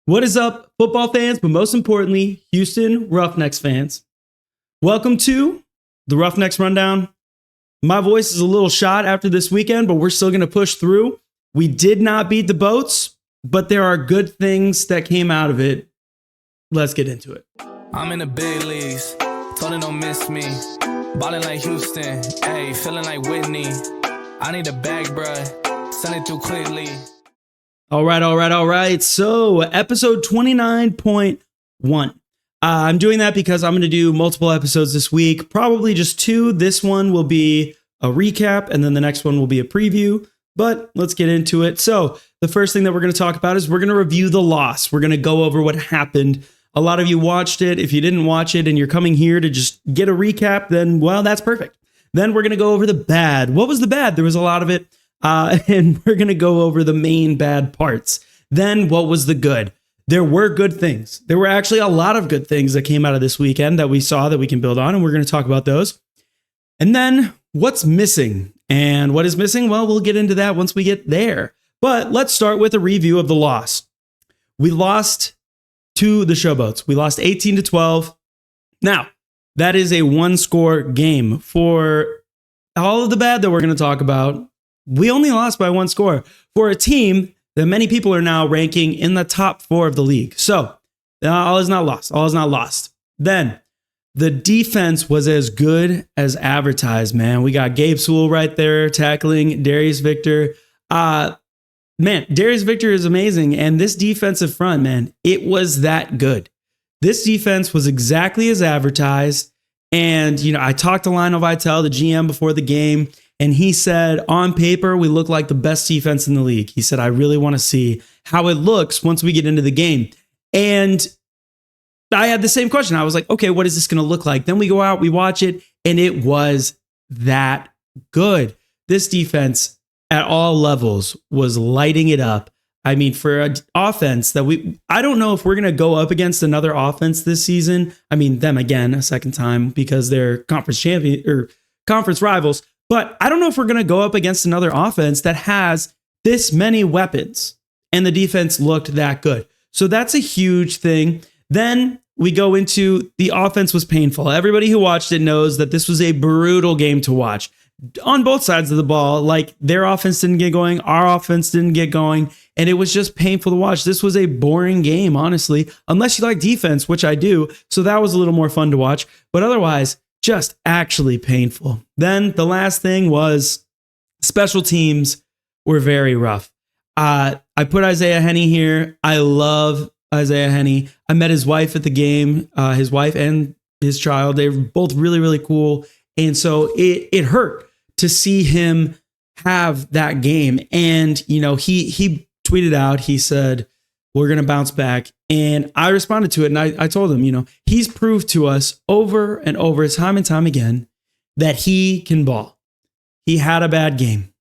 What is up, football fans, but most importantly, Houston Roughnecks fans? Welcome to the Roughnecks Rundown. My voice is a little shot after this weekend, but we're still going to push through. We did not beat the Boats, but there are good things that came out of it. Let's get into it. I'm in the big leagues, told her don't miss me. Ballin' like Houston, ayy, feeling like Whitney. I need a bag, bruh, send it through quickly. All right. So, episode 29.1. I'm doing that because I'm going to do multiple episodes this week, probably just two. This one will be a recap, and then the next one will be a preview. But let's get into it. So, the first thing that we're going to talk about is we're going to review the loss. We're going to go over what happened. A lot of you watched it. If you didn't watch it and you're coming here to just get a recap, then, well, that's perfect. Then we're going to go over the bad. What was the bad? There was a lot of it. And we're going to go over the main bad parts. Then what was the good? There were good things. There were actually a lot of good things that came out of this weekend that we saw that we can build on, and we're going to talk about those. And then what's missing? And what is missing? Well, we'll get into that once we get there. But let's start with a review of the loss. We lost to the Showboats. We lost 18-12. Now, that is a one-score game. For all of the bad that we're going to talk about, we only lost by one score for a team that many people are now ranking in the top 4 of the league. So all is not lost. All is not lost. Then the defense was as good as advertised, man. We got Gabe Sewell right there tackling Darius Victor. Man, Darius Victor is amazing. And this defensive front, man, it was that good. This defense was exactly as advertised. And, I talked to Lionel Vitale, the GM, before the game. And he said, on paper, we look like the best defense in the league. He said, I really want to see how it looks once we get into the game. And I had the same question. I was like, okay, what is this going to look like? Then we go out, we watch it, and it was that good. This defense at all levels was lighting it up. I mean, for an offense that I don't know if we're going to go up against another offense this season. I mean, them again a second time because they're conference champion or conference rivals. But I don't know if we're going to go up against another offense that has this many weapons and the defense looked that good. So that's a huge thing. Then we go into the offense was painful. Everybody who watched it knows that this was a brutal game to watch on both sides of the ball. Like their offense didn't get going. Our offense didn't get going. And it was just painful to watch. This was a boring game, honestly, unless you like defense, which I do. So that was a little more fun to watch. But otherwise, just actually painful. Then the last thing was special teams were very rough. I put Isaiah Henney here. I love Isaiah Henney. I met his wife at the game, his wife and his child. They were both really, really cool. And so it hurt to see him have that game. And, he tweeted out, he said, we're going to bounce back. And I responded to it. And I told him, he's proved to us over and over, time and time again, that he can ball. He had a bad game,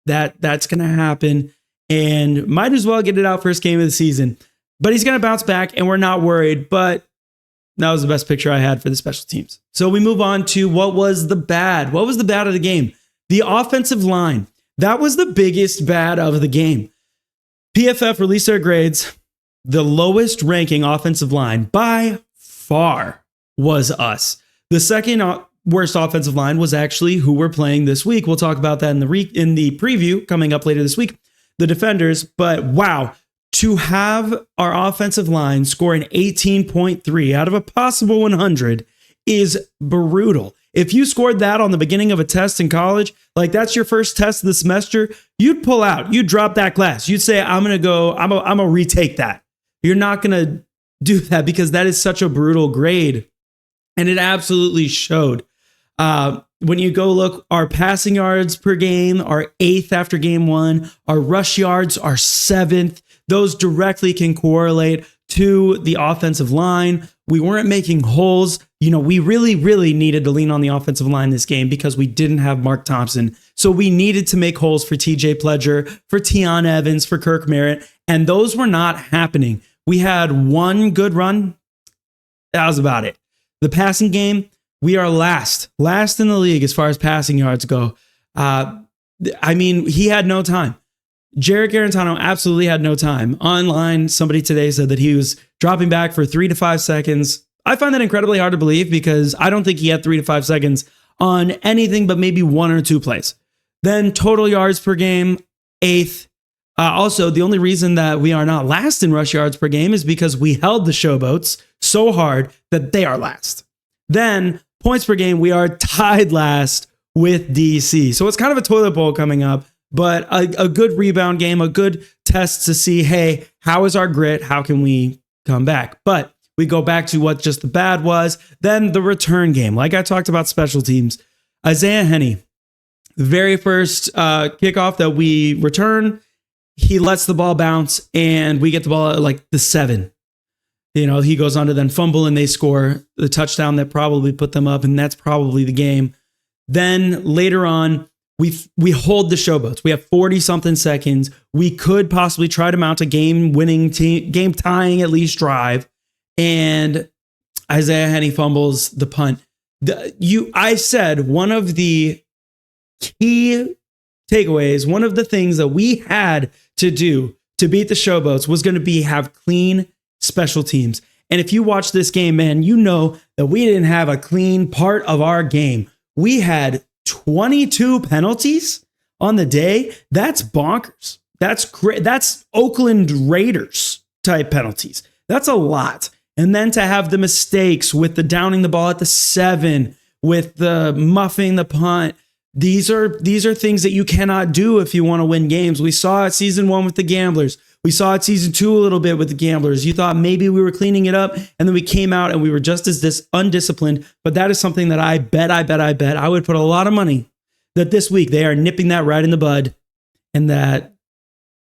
that's going to happen and might as well get it out first game of the season. But he's going to bounce back and we're not worried. But that was the best picture I had for the special teams. So we move on to what was the bad. What was the bad of the game? The offensive line. That was the biggest bad of the game. PFF released their grades. The lowest ranking offensive line by far was us. The second worst offensive line was actually who we're playing this week. We'll talk about that in the preview coming up later this week, the defenders. But wow, to have our offensive line score an 18.3 out of a possible 100 is brutal. If you scored that on the beginning of a test in college, like that's your first test of the semester, you'd pull out, you'd drop that class. You'd say, I'm going to retake that. You're not going to do that because that is such a brutal grade. And it absolutely showed. When you go look, our passing yards per game are 8th after game 1. Our rush yards are 7th. Those directly can correlate to the offensive line. We weren't making holes. We really, really needed to lean on the offensive line this game because we didn't have Mark Thompson. So we needed to make holes for TJ Pledger, for Tion Evans, for Kirk Merritt, and those were not happening. We had one good run. That was about it. The passing game, we are last in the league as far as passing yards go. He had no time. Jarrett Garantano absolutely had no time. Online, somebody today said that he was dropping back for 3 to 5 seconds. I find that incredibly hard to believe because I don't think he had 3 to 5 seconds on anything but maybe 1 or 2 plays. Then total yards per game, 8th. Also, the only reason that we are not last in rush yards per game is because we held the Showboats so hard that they are last. Then points per game, we are tied last with DC. So it's kind of a toilet bowl coming up, but a good rebound game, a good test to see, hey, how is our grit? How can we come back? But we go back to what just the bad was. Then the return game. Like I talked about special teams. Isaiah Henney, the very first kickoff that we return, he lets the ball bounce and we get the ball at like the 7. He goes on to then fumble and they score the touchdown that probably put them up, and that's probably the game. Then later on, we hold the Showboats. We have 40-something seconds. We could possibly try to mount a game-winning, game-tying at least drive, and Isaiah Henney fumbles the punt. I said one of the key takeaways, one of the things that we had to do to beat the Showboats was going to be have clean special teams. And if you watch this game, man, you know that we didn't have a clean part of our game. We had 22 penalties on the day. That's bonkers. That's great. That's Oakland Raiders type penalties. That's a lot. And then to have the mistakes with the downing the ball at the 7, with the muffing the punt. These are things that you cannot do if you want to win games. We saw it season 1 with the Gamblers. We saw it season 2 a little bit with the Gamblers. You thought maybe we were cleaning it up, and then we came out and we were just as undisciplined. But that is something that I bet I would put a lot of money that this week they are nipping that right in the bud, and that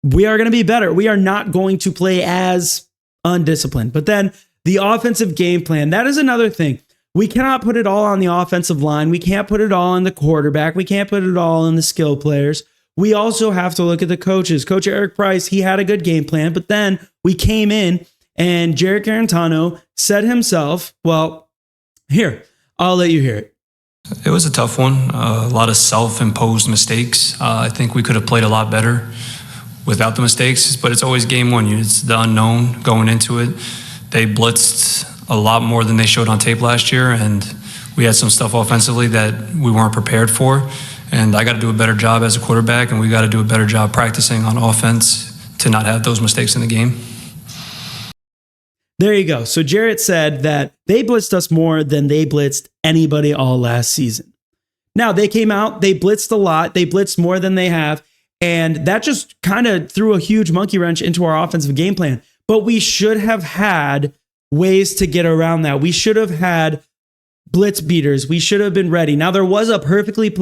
we are going to be better. We are not going to play as undisciplined. But then the offensive game plan, that is another thing. We cannot put it all on the offensive line. We can't put it all on the quarterback. We can't put it all on the skill players. We also have to look at the coaches. Coach Eric Price, he had a good game plan, but then we came in and Jarrett Garantano said himself, well, here, I'll let you hear it. It was a tough one. A lot of self-imposed mistakes. I think we could have played a lot better without the mistakes, but it's always game 1. It's the unknown going into it. They blitzed a lot more than they showed on tape last year, and we had some stuff offensively that we weren't prepared for. And I got to do a better job as a quarterback, and we got to do a better job practicing on offense to not have those mistakes in the game. There you go. So Jarrett said that they blitzed us more than they blitzed anybody all last season. Now, they came out, they blitzed a lot, they blitzed more than they have, and that just kind of threw a huge monkey wrench into our offensive game plan. But we should have had ways to get around that. We should have had blitz beaters. We should have been ready. Now, there was a perfectly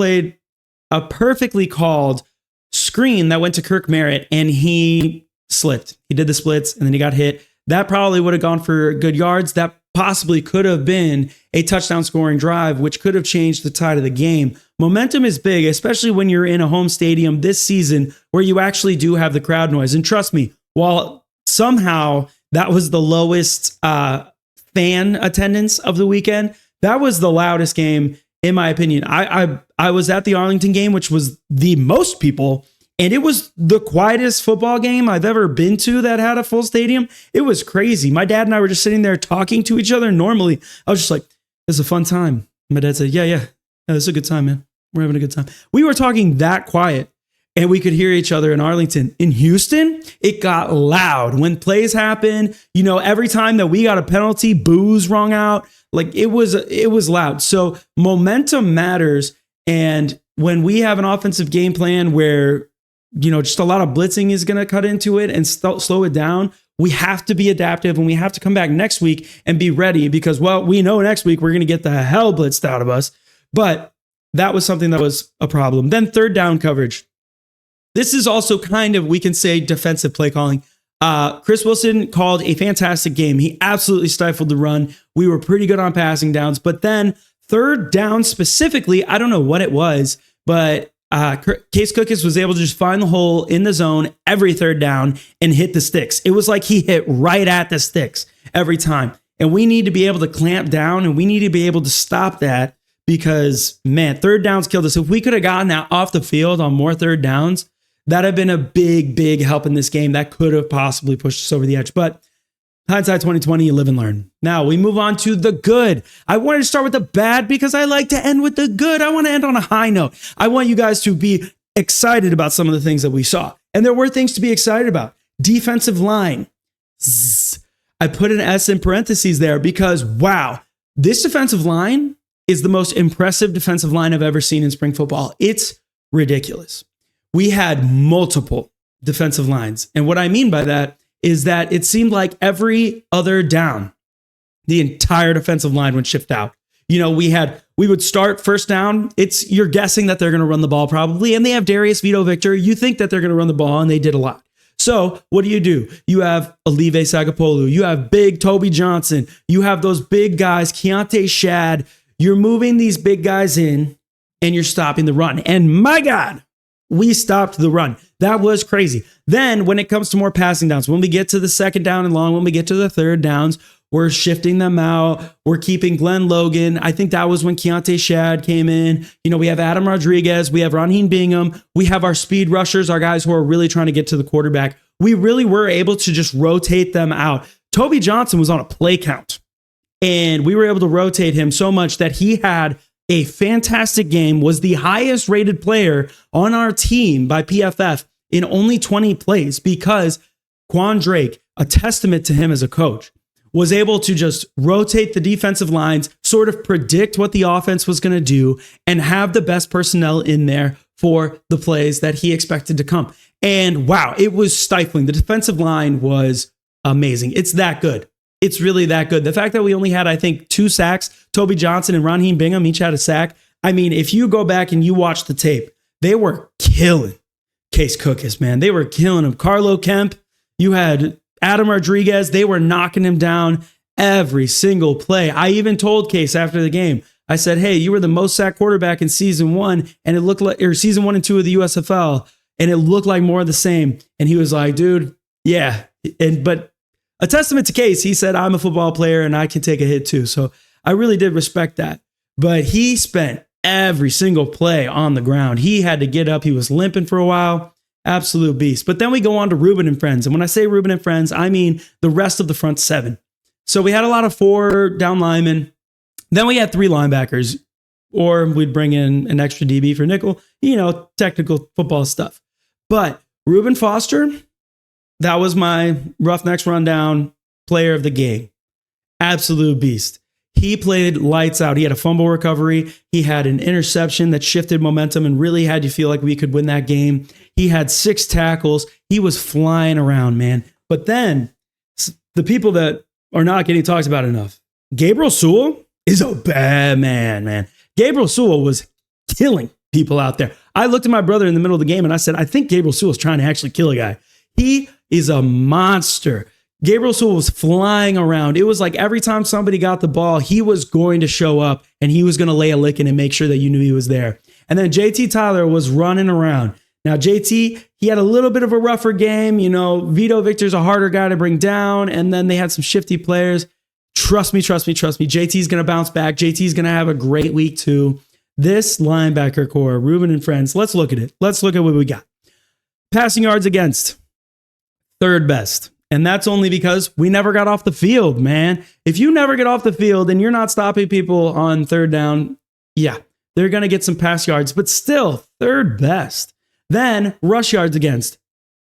called screen that went to Kirk Merritt, and he slipped. He did the splits, and then he got hit. That probably would have gone for good yards. That possibly could have been a touchdown scoring drive, which could have changed the tide of the game. Momentum is big, especially when you're in a home stadium this season where you actually do have the crowd noise. And trust me, while somehow that was the lowest fan attendance of the weekend, that was the loudest game, in my opinion. I was at the Arlington game, which was the most people, and it was the quietest football game I've ever been to that had a full stadium. It was crazy. My dad and I were just sitting there talking to each other. Normally, I was just like, it's a fun time. My dad said, yeah, it's a good time, man. We're having a good time. We were talking that quiet, and we could hear each other in Arlington. In Houston, it got loud. When plays happen, every time that we got a penalty, boos rung out. Like it was loud. So momentum matters. And when we have an offensive game plan where, just a lot of blitzing is going to cut into it and slow it down, we have to be adaptive, and we have to come back next week and be ready because, well, we know next week we're going to get the hell blitzed out of us. But that was something that was a problem. Then third down coverage. This is also kind of, we can say, defensive play calling. Chris Wilson called a fantastic game. He absolutely stifled the run. We were pretty good on passing downs, but then third down specifically, I don't know what it was, but Case Cookis was able to just find the hole in the zone every third down and hit the sticks. It was like he hit right at the sticks every time. And we need to be able to clamp down, and we need to be able to stop that because, man, third downs killed us. If we could have gotten that off the field on more third downs, That'd have been a big, big help in this game. That could have possibly pushed us over the edge. But hindsight 2020, you live and learn. Now we move on to the good. I wanted to start with the bad because I like to end with the good. I want to end on a high note. I want you guys to be excited about some of the things that we saw. And there were things to be excited about. Defensive line. Zzz. I put an S in parentheses there because, wow, this defensive line is the most impressive defensive line I've ever seen in spring football. It's ridiculous. We had multiple defensive lines. And what I mean by that is that it seemed like every other down, the entire defensive line would shift out. You know, we would start first down. You're guessing that they're going to run the ball probably. And they have Darius Vito Victor. You think that they're going to run the ball, and they did a lot. So what do? You have Olive Sagapolu. You have big Toby Johnson. You have those big guys, Keontae Shad. You're moving these big guys in, and you're stopping the run. And my God, we stopped the run. That was crazy. Then when it comes to more passing downs, when we get to the second down and long, when we get to the third downs, we're shifting them out. We're keeping Glenn Logan. I think that was when Keontae Shad came in. You know, we have Adam Rodriguez. We have Raheem Bingham. We have our speed rushers, our guys who are really trying to get to the quarterback. We really were able to just rotate them out. Toby Johnson was on a play count, and we were able to rotate him so much that he had a fantastic game, was the highest rated player on our team by PFF in only 20 plays because Quan Drake, a testament to him as a coach, was able to just rotate the defensive lines, sort of predict what the offense was going to do, and have the best personnel in there for the plays that he expected to come. And wow, it was stifling. The defensive line was amazing. It's that good. It's really that good. The fact that we only had, I think, 2 sacks, Toby Johnson and Raheem Bingham each had a sack. I mean, if you go back and you watch the tape, they were killing Case Cookus, man. They were killing him. Carlo Kemp, you had Adam Rodriguez. They were knocking him down every single play. I even told Case after the game, I said, hey, you were the most sacked quarterback in season 1, and it looked like, or season 1 and 2 of the USFL, and it looked like more of the same. And he was like, dude, yeah. But a testament to Case, he said, I'm a football player and I can take a hit too. So I really did respect that. But he spent every single play on the ground. He had to get up. He was limping for a while. Absolute beast. But then we go on to Ruben and friends. And when I say Ruben and friends, I mean the rest of the front 7. So we had a lot of 4 down linemen. Then we had 3 linebackers, or we'd bring in an extra DB for nickel, technical football stuff. But Reuben Foster, that was my Roughnecks rundown player of the game. Absolute beast. He played lights out. He had a fumble recovery. He had an interception that shifted momentum and really had you feel like we could win that game. He had 6 tackles. He was flying around, man. But then the people that are not getting talked about enough, Gabriel Sewell is a bad man. Gabriel Sewell was killing people out there. I looked at my brother in the middle of the game and I said, I think Gabriel Sewell is trying to actually kill a guy. He is a monster. Gabriel Sewell was flying around. It was like every time somebody got the ball, he was going to show up and he was going to lay a licking and make sure that you knew he was there. And then JT Tyler was running around. Now, JT, he had a little bit of a rougher game. Vito Victor's a harder guy to bring down. And then they had some shifty players. Trust me. JT's going to bounce back. JT's going to have a great week too. This linebacker core, Ruben and friends, let's look at it. Let's look at what we got. Passing yards against, 3rd best. And that's only because we never got off the field, man. If you never get off the field and you're not stopping people on 3rd down, yeah, they're going to get some pass yards, but still 3rd best. Then rush yards against,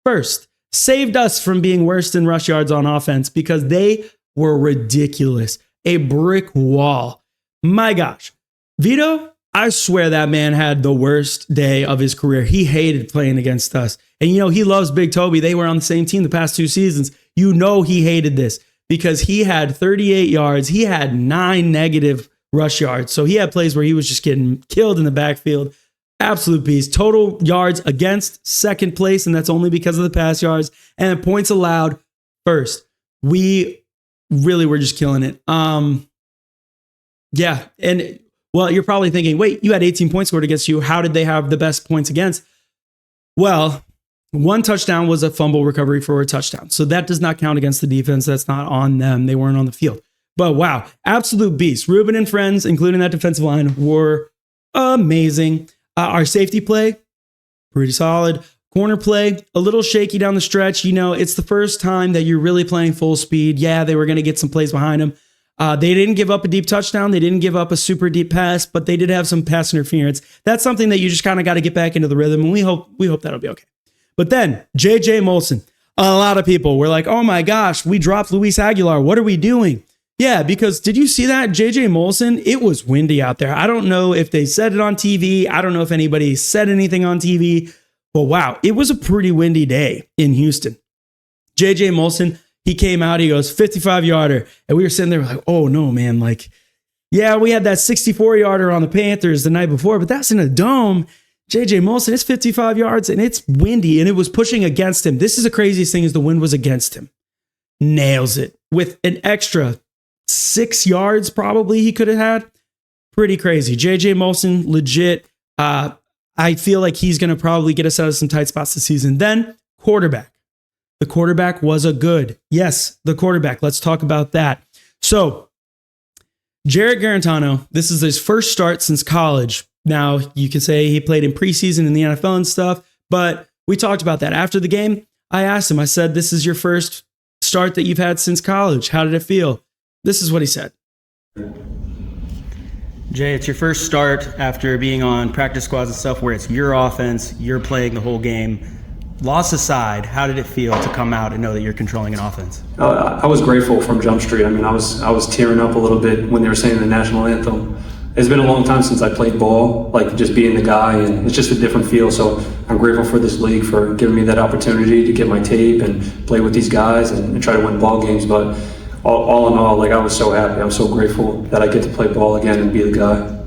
1st. Saved us from being worst in rush yards on offense because they were ridiculous. A brick wall. My gosh. Vito, I swear that man had the worst day of his career. He hated playing against us. And he loves Big Toby. They were on the same team the past 2 seasons. He hated this because he had 38 yards. He had 9 negative rush yards. So he had plays where he was just getting killed in the backfield. Absolute beast. Total yards against, 2nd place, and that's only because of the pass yards. And points allowed, 1st. We really were just killing it. Yeah. And well, you're probably thinking, wait, you had 18 points scored against you. How did they have the best points against? Well, 1 touchdown was a fumble recovery for a touchdown. So that does not count against the defense. That's not on them. They weren't on the field. But wow, absolute beast. Ruben and friends, including that defensive line, were amazing. Our safety play, pretty solid. Corner play, a little shaky down the stretch. It's the first time that you're really playing full speed. Yeah, they were going to get some plays behind him. They didn't give up a deep touchdown. They didn't give up a super deep pass, but they did have some pass interference. That's something that you just kind of got to get back into the rhythm, and we hope that'll be okay. But then J.J. Molson, a lot of people were like, oh my gosh, we dropped Luis Aguilar. What are we doing? Yeah, because did you see that? J.J. Molson, it was windy out there. I don't know if they said it on TV. I don't know if anybody said anything on TV. But wow, it was a pretty windy day in Houston. J.J. Molson, he came out, he goes 55-yarder. And we were sitting there like, oh no, man. Like, yeah, we had that 64-yarder on the Panthers the night before, but that's in a dome. J.J. Molson, it's 55 yards and it's windy and it was pushing against him. This is the craziest thing is the wind was against him. Nails it with an extra 6 yards probably he could have had. Pretty crazy. J.J. Molson, legit. I feel like he's going to probably get us out of some tight spots this season. Then quarterback. The quarterback was a good. Yes, the quarterback. Let's talk about that. So Jarrett Garantano, this is his first start since college. Now, you can say he played in preseason in the NFL and stuff, but we talked about that. After the game, I asked him, I said, this is your first start that you've had since college. How did it feel? This is what he said. Jay, it's your first start after being on practice squads and stuff where it's your offense, you're playing the whole game. Loss aside, how did it feel to come out and know that you're controlling an offense? I was grateful from Jump Street. I mean, I was tearing up a little bit when they were saying the national anthem. It's been a long time since I played ball, like just being the guy, and it's just a different feel. So I'm grateful for this league for giving me that opportunity to get my tape and play with these guys and try to win ball games. But all in all, like I was so happy. I'm so grateful that I get to play ball again and be the guy.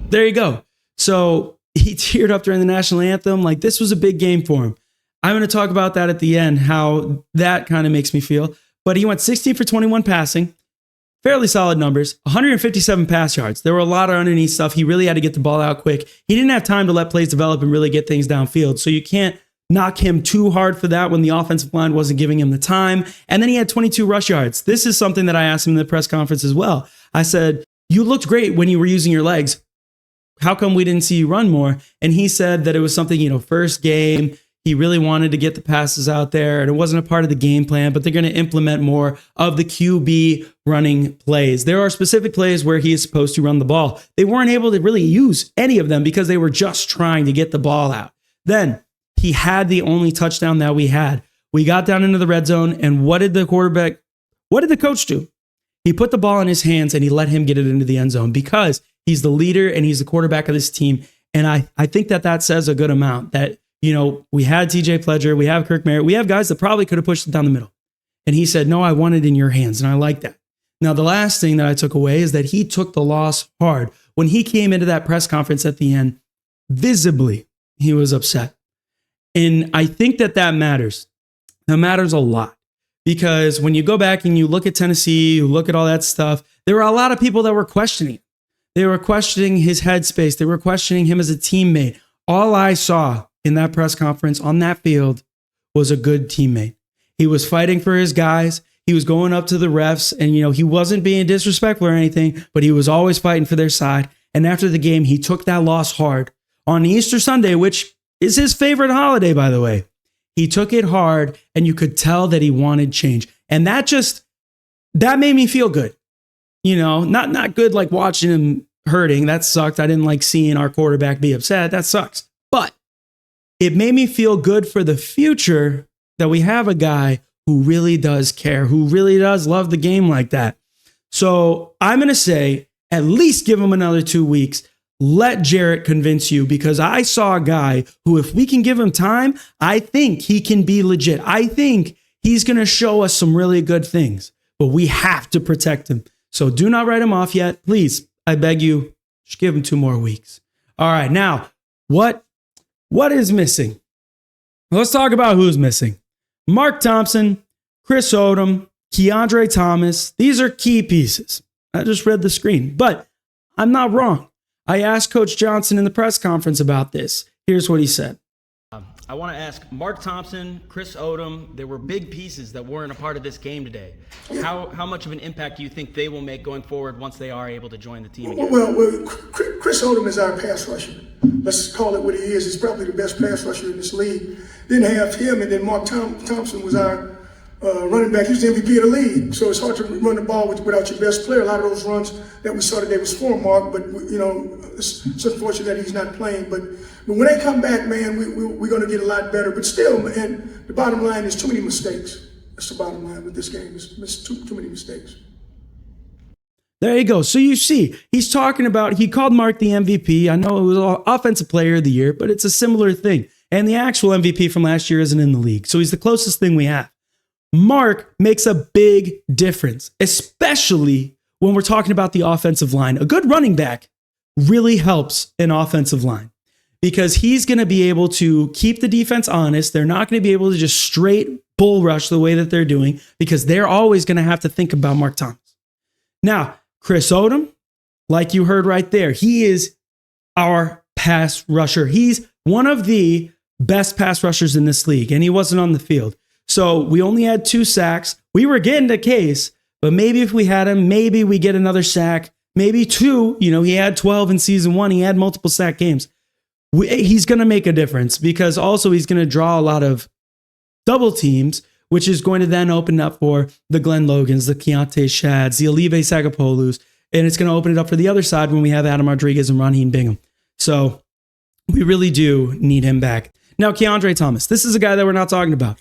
There you go. So he teared up during the national anthem. Like this was a big game for him. I'm going to talk about that at the end, how that kind of makes me feel. But he went 16 for 21 passing, fairly solid numbers, 157 pass yards. There were a lot of underneath stuff. He really had to get the ball out quick. He didn't have time to let plays develop and really get things downfield. So you can't knock him too hard for that when the offensive line wasn't giving him the time. And then he had 22 rush yards. This is something that I asked him in the press conference as well. I said, you looked great when you were using your legs. How come we didn't see you run more? And he said that it was something, first game, he really wanted to get the passes out there and it wasn't a part of the game plan, but they're going to implement more of the QB running plays. There are specific plays where he is supposed to run the ball. They weren't able to really use any of them because they were just trying to get the ball out. Then he had the only touchdown that we had. We got down into the red zone, and what did the coach do? He put the ball in his hands and he let him get it into the end zone because he's the leader and he's the quarterback of this team. And I think that says a good amount that, we had TJ Pledger, we have Kirk Merritt, we have guys that probably could have pushed it down the middle. And he said, no, I want it in your hands. And I like that. Now, the last thing that I took away is that he took the loss hard. When he came into that press conference at the end, visibly, he was upset. And I think that matters. That matters a lot because when you go back and you look at Tennessee, you look at all that stuff, there were a lot of people that were questioning. They were questioning his headspace. They were questioning him as a teammate. All I saw in that press conference on that field was a good teammate. He was fighting for his guys. He was going up to the refs and, he wasn't being disrespectful or anything, but he was always fighting for their side. And after the game, he took that loss hard on Easter Sunday, which is his favorite holiday, by the way. He took it hard and you could tell that he wanted change. And that made me feel good. Not good like watching him hurting. That sucked. I didn't like seeing our quarterback be upset. That sucks. But it made me feel good for the future that we have a guy who really does care, who really does love the game like that. So I'm going to say at least give him another 2 weeks. Let Jarrett convince you because I saw a guy who, if we can give him time, I think he can be legit. I think he's going to show us some really good things, but we have to protect him. So do not write him off yet. Please, I beg you, just give him 2 more weeks. All right, now, what is missing? Let's talk about who's missing. Mark Thompson, Chris Odom, Keandre Thomas. These are key pieces. I just read the screen, but I'm not wrong. I asked Coach Johnson in the press conference about this. Here's what he said. I want to ask Mark Thompson, Chris Odom, there were big pieces that weren't a part of this game today. How much of an impact do you think they will make going forward once they are able to join the team again? Well, Chris Odom is our pass rusher. Let's call it what he is. He's probably the best pass rusher in this league. Didn't have him, and then Mark Thompson was our running back. He was the MVP of the league. So it's hard to run the ball without your best player. A lot of those runs that we saw today was for Mark, but it's unfortunate that he's not playing. But when they come back, man, we're going to get a lot better. But still, man, the bottom line is too many mistakes. That's the bottom line with this game. It's too many mistakes. There you go. So you see, he's talking about, he called Mark the MVP. I know it was Offensive Player of the Year, but it's a similar thing. And the actual MVP from last year isn't in the league. So he's the closest thing we have. Mark makes a big difference, especially when we're talking about the offensive line. A good running back really helps an offensive line because he's going to be able to keep the defense honest. They're not going to be able to just straight bull rush the way that they're doing because they're always going to have to think about Mark Thomas. Now, Chris Odom, like you heard right there, he is our pass rusher. He's one of the best pass rushers in this league, and he wasn't on the field. So we only had 2 sacks. We were getting the case, but maybe if we had him, maybe we get another sack, maybe 2. He had 12 in season 1. He had multiple sack games. He's going to make a difference because also he's going to draw a lot of double teams, which is going to then open up for the Glenn Logans, the Keontae Shads, the Olive Sagapolus, and it's going to open it up for the other side when we have Adam Rodriguez and Raheem Bingham. So we really do need him back. Now, Keandre Thomas, this is a guy that we're not talking about.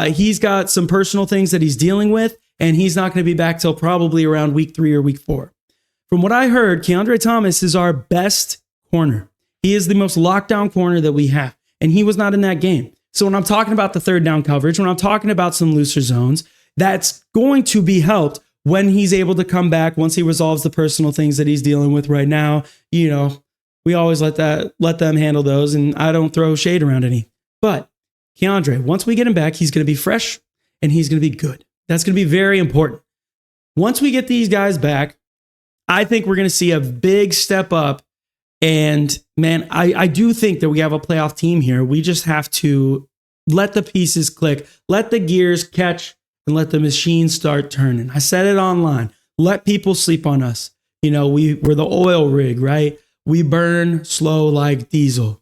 He's got some personal things that he's dealing with, and he's not going to be back till probably around week 3 or week 4. From what I heard, Keandre Thomas is our best corner. He is the most locked down corner that we have, and he was not in that game. So when I'm talking about the third down coverage, when I'm talking about some looser zones, that's going to be helped when he's able to come back once he resolves the personal things that he's dealing with right now. We always let them handle those, and I don't throw shade around any. But Keandre, once we get him back, he's going to be fresh and he's going to be good. That's going to be very important. Once we get these guys back, I think we're going to see a big step up. And man, I do think that we have a playoff team here. We just have to let the pieces click, let the gears catch, and let the machine start turning. I said it online. Let people sleep on us. We're the oil rig, right? We burn slow like diesel.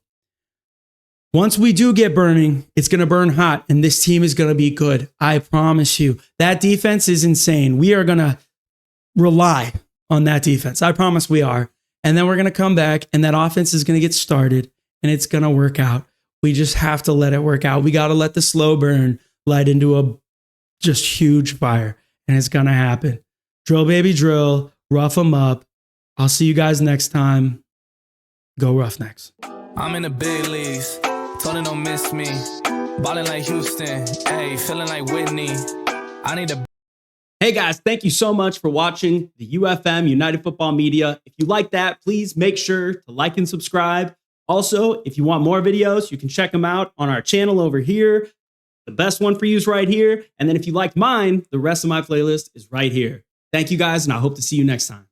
Once we do get burning, it's going to burn hot, and this team is going to be good. I promise you. That defense is insane. We are going to rely on that defense. I promise we are. And then we're going to come back, and that offense is going to get started, and it's going to work out. We just have to let it work out. We got to let the slow burn light into a just huge fire, and it's going to happen. Drill, baby, drill. Rough them up. I'll see you guys next time. Go Roughnecks. I'm in the big leagues. Told her don't miss me. Ballin' like Houston. Ayy, feeling like Whitney. I need a... Hey guys, thank you so much for watching the UFM United Football Media. If you like that, please make sure to like and subscribe. Also, if you want more videos, you can check them out on our channel over here. The best one for you is right here. And then if you like mine, the rest of my playlist is right here. Thank you guys, and I hope to see you next time.